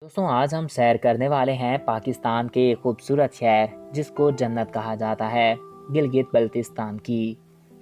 दोस्तों आज हम सैर करने वाले हैं पाकिस्तान के एक खूबसूरत शहर जिसको जन्नत कहा जाता है, गिलगित बल्तिस्तान की।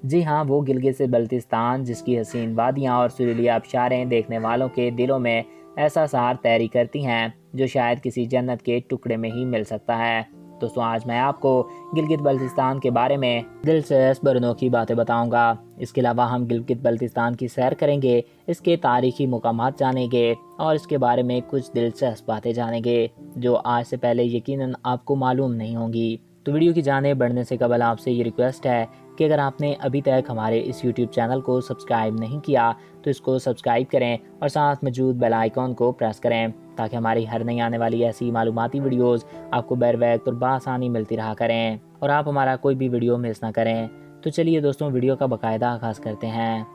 जी हाँ, वो गिलगित से बल्तिस्तान जिसकी हसीन वादियाँ और सुरीली आबशारें देखने वालों के दिलों में ऐसा सहार तैरी करती हैं जो शायद किसी जन्नत के टुकड़े में ही मिल सकता है। दोस्तों आज मैं आपको गिलगित बल्तिस्तान के बारे में दिलचस्प और अनोखी बातें बताऊंगा। इसके अलावा हम गिलगित बल्तिस्तान की सैर करेंगे, इसके तारीखी मुकामात जानेंगे और इसके बारे में कुछ दिलचस्प बातें जानेंगे जो आज से पहले यकीनन आपको मालूम नहीं होंगी। तो वीडियो की जानेब बढ़ने से कबल आपसे ये रिक्वेस्ट है कि अगर आपने अभी तक हमारे इस YouTube चैनल को सब्सक्राइब नहीं किया तो इसको सब्सक्राइब करें और साथ मौजूद बेल आइकॉन को प्रेस करें ताकि हमारी हर नई आने वाली ऐसी मालूमाती वीडियोस आपको बर वक्त और बआसानी मिलती रहा करें और आप हमारा कोई भी वीडियो मिस ना करें। तो चलिए दोस्तों वीडियो का बाकायदा आगाज़ करते हैं।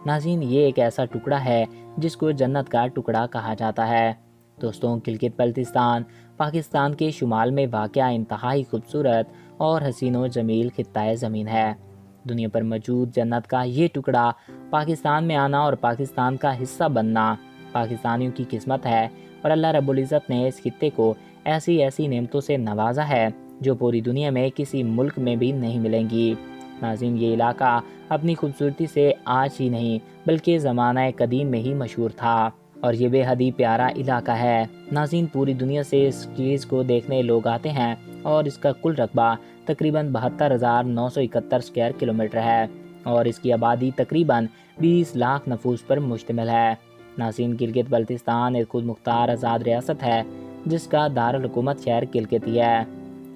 नाज़रीन, ये एक ऐसा टुकड़ा है जिसको जन्नत का टुकड़ा कहा जाता है। दोस्तों गिलगित बल्तिस्तान पाकिस्तान के शुमाल में वाक़या इंतहाई खूबसूरत और हसीन व जमील खित्ता ज़मीन है। दुनिया पर मौजूद जन्नत का ये टुकड़ा पाकिस्तान में आना और पाकिस्तान का हिस्सा बनना पाकिस्तानियों की किस्मत है और अल्लाह रब्बुल इज़्ज़त ने इस खित्ते को ऐसी ऐसी नेमतों से नवाजा है जो पूरी दुनिया में किसी मुल्क में भी नहीं मिलेंगी। नाज़रीन, ये इलाका अपनी खूबसूरती से आज ही नहीं बल्कि ज़माना कदीम में ही मशहूर था और ये बेहद ही प्यारा इलाका है। नाज़रीन, पूरी दुनिया से इस चीज़ को देखने लोग आते हैं और इसका कुल रकबा तकरीबन 72,971 स्क्वायर किलोमीटर है और इसकी आबादी तकरीबन 20 लाख नफूस पर मुश्तमिल है। नाज़रीन, गिलगित बल्तिस्तान एक खुद मुख्तार आज़ाद रियासत है जिसका दारुल हुकूमत शहर गिलगित ही है।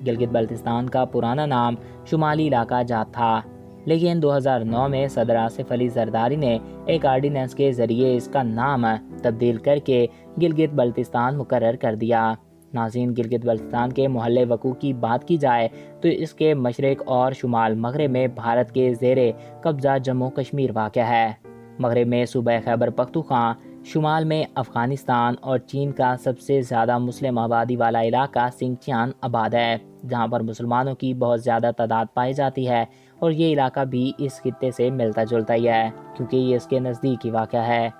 गिलगित बल्तिस्तान का पुराना नाम शुमाली इलाका जात था, लेकिन 2009 में सदर आसिफ अली जरदारी ने एक आर्डिनेंस के ज़रिए इसका नाम तब्दील करके गिलगित बल्तिस्तान मुकर्रर कर दिया। नाज़रीन, गिलगित बल्तिस्तान के मोहल्ले वकू की बात की जाए तो इसके मशरक़ और शुमाल मगरब में भारत के ज़ेरे कब्ज़ा जम्मू कश्मीर वाक़या है। मगरब में सूबा खैबर पख्तूनख्वा, शुमाल में अफ़गानिस्तान और चीन का सबसे ज़्यादा मुस्लिम आबादी वाला इलाका सिंचियान आबाद है जहाँ पर मुसलमानों की बहुत ज़्यादा तादाद पाई जाती है और ये इलाका भी इस खित्ते से मिलता जुलता ही है क्योंकि ये इसके नज़दीक ही वाक़या है।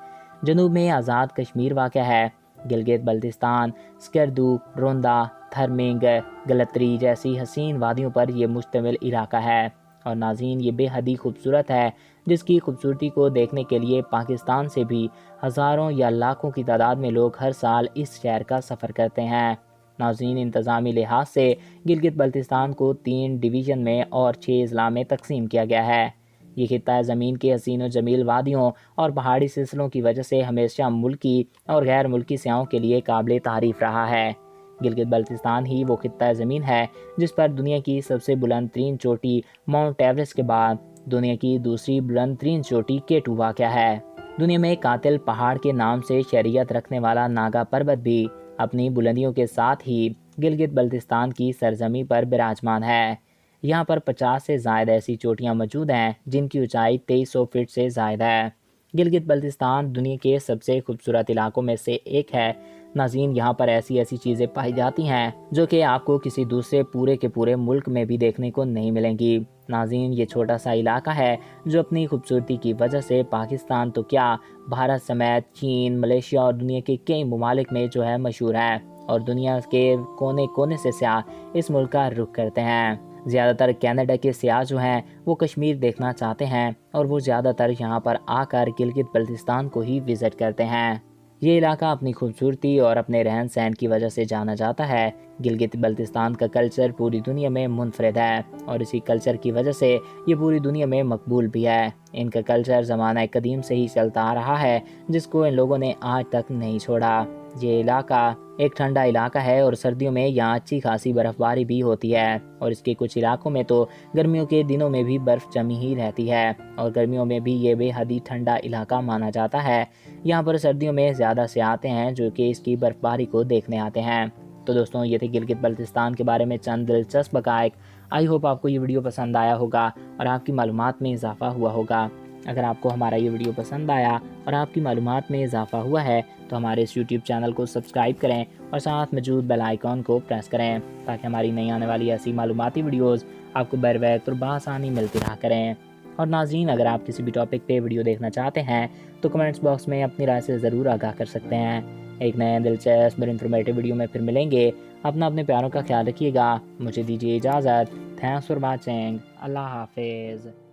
जनूब में आज़ाद कश्मीर वाक़या है। गिलगित बल्तिस्तान स्कर्दू, रोंदा, थरमिंग, गलतरी जैसी हसीन वादियों पर यह मुश्तमिल इलाका है और नाज़रीन ये बेहद ही खूबसूरत है जिसकी खूबसूरती को देखने के लिए पाकिस्तान से भी हज़ारों या लाखों की तादाद में लोग हर साल इस शहर का सफ़र करते हैं। नाज़रीन, इंतज़ामी लिहाज से गिलगित बल्तिस्तान को 3 डिवीज़न में और 6 अज़ला में तकसीम किया गया है। ये खित्ता ज़मीन के हसीन व जमील वादियों और पहाड़ी सिलसिलों की वजह से हमेशा मुल्की और गैर मुल्की सयाहों के लिए काबिल तारीफ़ रहा है। गिलगित बल्तिस्तान ही वो खित्ता ज़मीन है जिस पर दुनिया की सबसे बुलंद तरीन चोटी माउंट एवरेस्ट के बाद दुनिया की दूसरी बुलंद तरीन चोटी K2 वाक़या है। दुनिया में कातिल पहाड़ के नाम से शरीयत रखने वाला नागा पर्वत भी अपनी बुलंदियों के साथ ही गिलगित बल्तिस्तान की सरजमी पर विराजमान है। यहाँ पर 50 से ज़ायद ऐसी चोटियाँ मौजूद हैं जिनकी ऊंचाई 2300 फीट से ज़ायद है। गिलगित बल्तिस्तान दुनिया के सबसे खूबसूरत इलाकों में से एक है। नाज़रीन, यहाँ पर ऐसी ऐसी चीज़ें पाई जाती हैं जो कि आपको किसी दूसरे पूरे के पूरे मुल्क में भी देखने को नहीं मिलेंगी। नाज़रीन, ये छोटा सा इलाका है जो अपनी खूबसूरती की वजह से पाकिस्तान तो क्या भारत समेत चीन, मलेशिया और दुनिया के कई ममालिक में जो है मशहूर है और दुनिया के कोने कोने से सयाह इस मुल्क का रुख करते हैं। ज़्यादातर कनाडा के सयाह जो हैं वो कश्मीर देखना चाहते हैं और वो ज़्यादातर यहाँ पर आकर गिलगित बल्तिस्तान को ही विज़िट करते हैं। ये इलाका अपनी खूबसूरती और अपने रहन सहन की वजह से जाना जाता है। गिलगित बल्तिस्तान का कल्चर पूरी दुनिया में मुनफरद है और इसी कल्चर की वजह से ये पूरी दुनिया में मकबूल भी है। इनका कल्चर ज़माना कदीम से ही चलता आ रहा है जिसको इन लोगों ने आज तक नहीं छोड़ा। ये इलाका एक ठंडा इलाका है और सर्दियों में यहाँ अच्छी खासी बर्फ़बारी भी होती है और इसके कुछ इलाकों में तो गर्मियों के दिनों में भी बर्फ़ जमी ही रहती है और गर्मियों में भी ये बेहद ही ठंडा इलाका माना जाता है। यहाँ पर सर्दियों में ज़्यादा से आते हैं जो कि इसकी बर्फ़बारी को देखने आते हैं। तो दोस्तों ये थे गिलगित बल्तिस्तान के बारे में चंद दिलचस्प हक़ाइक़। आई होप आपको ये वीडियो पसंद आया होगा और आपकी मालूमात में इजाफ़ा हुआ होगा। अगर आपको हमारा ये वीडियो पसंद आया और आपकी मालूमात में इजाफ़ा हुआ है तो हमारे इस YouTube चैनल को सब्सक्राइब करें और साथ मौजूद बेल आइकॉन को प्रेस करें ताकि हमारी नई आने वाली ऐसी मालूमाती वीडियोज़ आपको बर वक्त और बआसानी मिलती रहा करें। और नाज़रीन, अगर आप किसी भी टॉपिक पे वीडियो देखना चाहते हैं तो कमेंट्स बॉक्स में अपनी राय से ज़रूर आगाह कर सकते हैं। ایک نئے دلچسپ اور انفارمیٹیو ویڈیو میں پھر ملیں گے۔ اپنے پیاروں کا خیال رکھیے گا۔ مجھے دیجیے اجازت۔ Thanks for watching. اللہ حافظ۔